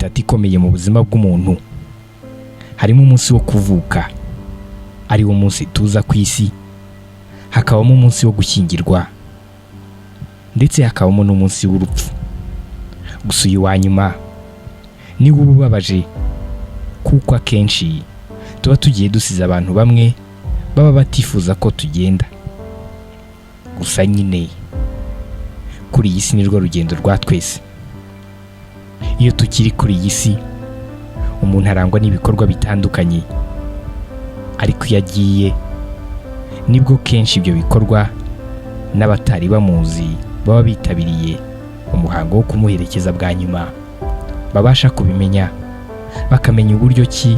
itatu ikomeye mu buzima bw'umuntu. Harimo umunsi wo kuvuka, ari wo munsi tuza ku isi, hakabamo umunsi wo gushyingirwa, ndetse hakabamo n'umunsi w'urupfu. Gusa uyu wa nyuma niwo ubabaje, kuko akenshi tuba tugiye dusize abantu bamwe baba batifuza ko tugenda. Gusa nyine kuri iyi si nirwo rugendo rwa twese. Iyo tukiri kuri iyi si, umuntu arangwa n'ibikorwa bitandukanye, ariko iyo agiye nibwo kenshi ibyo bikorwa n'abatari bamuzi baba bitabiriye umuhango wo kumuherekeza bwa nyuma babasha kubimenya, bakamenya uburyo ki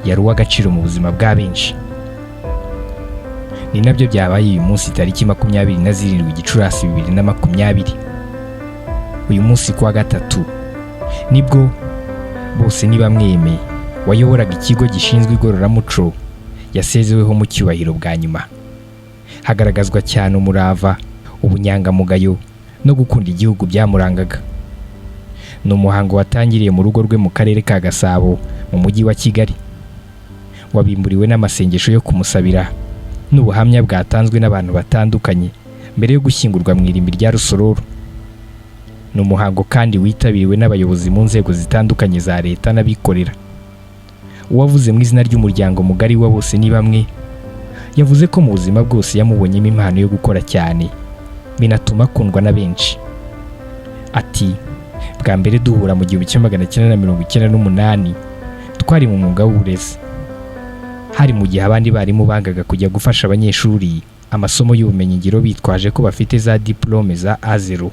yari uw'agaciro mu buzima bwa benshi. Ni nabyo byabaye uyu munsi tariki 27 Gicurasi 2020. Uyu munsi kuwa gatatu nibwo Bosenibamwe AIME wayoboraga ikigo gishinzwe igororamuco yasezeweho mu cyubahiro bwa nyuma. Hagaragazwa cyane umurava, ubunyangamugayo no gukunda igihugu byamurangaga. Ni umuhango watangiriye mu rugo rwe mu karere ka Gasabo mu mujyi wa Kigali, wabimburiwe n'amasengesho yo kumusabira n'ubuhamya bwatanzwe n'abantu batandukanye mbere yo gushyingurwa mu irimbi rya Rusororo. Ni umuhango kandi witabiriwe n'abayobozi mu nzego zitandukanye za leta n'abikorera. Uwavuze mu izina ry'umuryango mugari wa Bosenibamwe yavuze ko mu buzima bwose yamubonyemo impano yo gukora cyane, binatuma akundwa na benshi. Ati, bwa mbere duhura mu 1998 twari mu mwuga w'uburezi. Hari mu gihe abandi barimu bangaga kujya gufasha abanyeshuri amasomo y'ubumenyingiro bitwaje ko bafite za diplome za A0,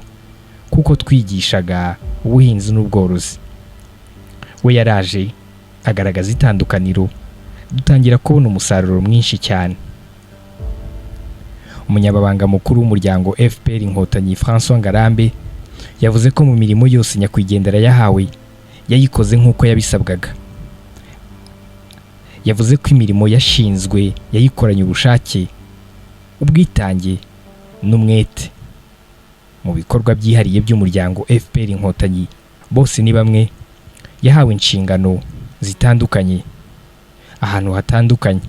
kuko twigishaga ubuhinzi n'ubworozi. We yaraje agaragaza itandukaniro, dutangira kubona umusaruro mwinshi cyane. Umunyababanga mukuru w'umuryango FPR Inkotanyi François Ngarambe yavuze ko mu mirimo yose nyakwigendera yahawe yayikoze nk'uko yabisabwaga. Yavuze ko imirimo yashinzwe yayikoranye ubushake, ubwitange n'umwete. Mu bikorwa byihariye by'umuryango FPR Inkotanyi, Bosenibamwe yahawe inshingano zitandukanye ahantu hatandukanye.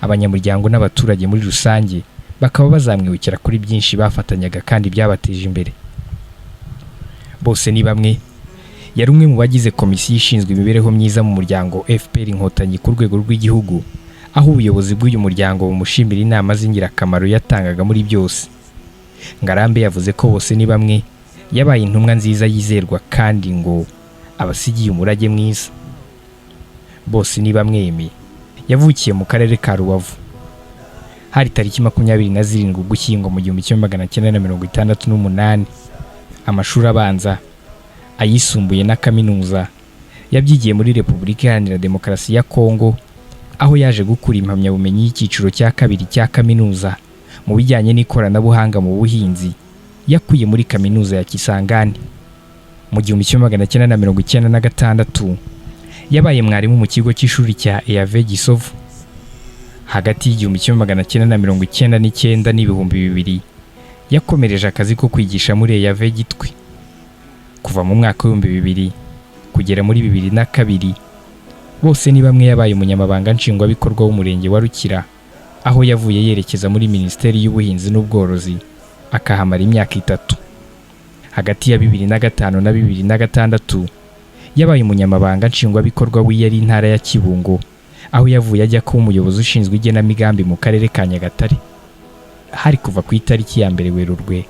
Abanyamuryango n'abaturage muri rusange bakaba bazamwibukira kuri byinshi bafatanyaga kandi byabateje imbere. Bosenibamwe yari umwe mu bagize komisiyo ishinzwe imibereho myiza mu muryango FPR Inkotanyi ku rwego rw'igihugu, aho ubuyobozi bw'uyu muryango bumushimira inama z'ingirakamaro yatangaga muri byose. Ngarambe yavuze ko Bosenibamwe yabaye intumwa nziza yizerwa kandi ngo abasigiye umurage mwiza. Bosenibamwe AIME yavukiye mu karere ka Rubavu. Hari tariki 27 Ugushyingo mu 1968. Amashuri abanza, ayisumbuye na kaminuza yabyigiye muri Repubulika Iharanira Demokarasi ya Kongo, aho yaje gukura impamyabumenyi y'icyiciro cya kabiri cya kaminuza mu bijyanye n'ikoranabuhanga mu buhinzi yakuye muri kaminuza ya Kisangani. Mu 1996 yabaye mwarimu mu kigo cy'ishuri cya EAV Gisovu. Hagati y'1999 n'ibihumbi 2000 yakomereje akazi ko kwigisha muri EAV Gitwe. Kuva mu mwaka wa 2000 kugera muri 2002 Bosenibamwe yabaye umunyamabanga nshingwabikorwa w'umurenge wa Rukira, aho yavuye yerekeza muri Minisiteri y'Ubuhinzi n'Ubworozi akahamara imyaka 3. Hagati ya 2005 na 2006 yabaye umunyamabanga nshingwabikorwa w'iyari intara ya Kibungo, aho yavuye ajya kuba umuyobozi ushinzwe igenamigambi mu karere ka Nyagatare. Hari kuva ku itariki ya 1 Werurwe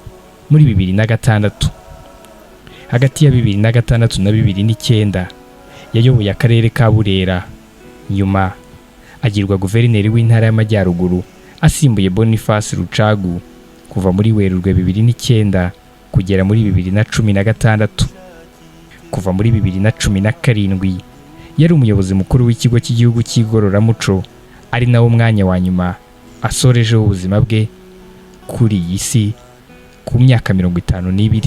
muri 2006. Hagati ya 2006 na 2009 yayoboye akarere ka Burera, nyuma agirwa guverineri w'intara y'Amajyaruguru asimbuye Boniface Rucagu kuva muri Werurwe 2009 kugera muri 2016. Kuva muri 2017 yari umuyobozi mukuru w'ikigo cy'igihugu cy'igororamuco, ari nawo mwanya wa nyuma asorejeho ubuzima bwe kuri iyi si ku myaka 52.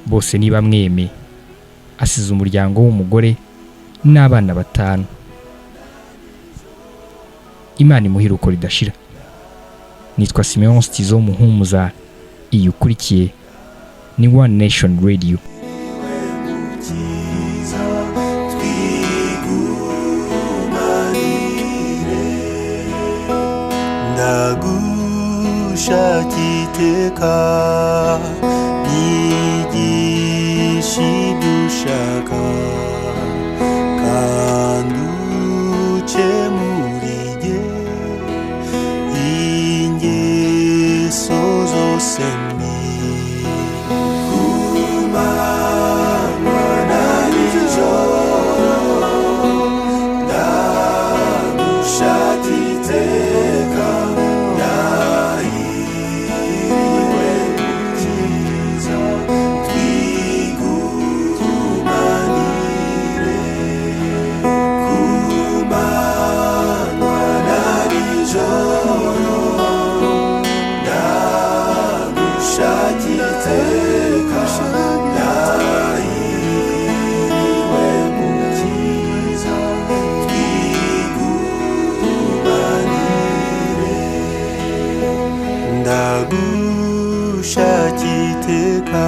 Bosenibamwe AIME asize umuryango w'umugore n'abana 5. Imana imuhiruko ridashira. Nitwa Simeon Stizo Muhumuza. Iyi ukurikiye ni One Nation Radio. ndagushakiteka nigisha ibyo ushaka kandi ukemurige ingeso zose mbi kumanywa na nijoro ndagushakiteka ndahiriwe mukiza twigumanire kumanywa na nijoro ndagushakiteka ndahiriwe mukiza twigumanire ndagushakiteka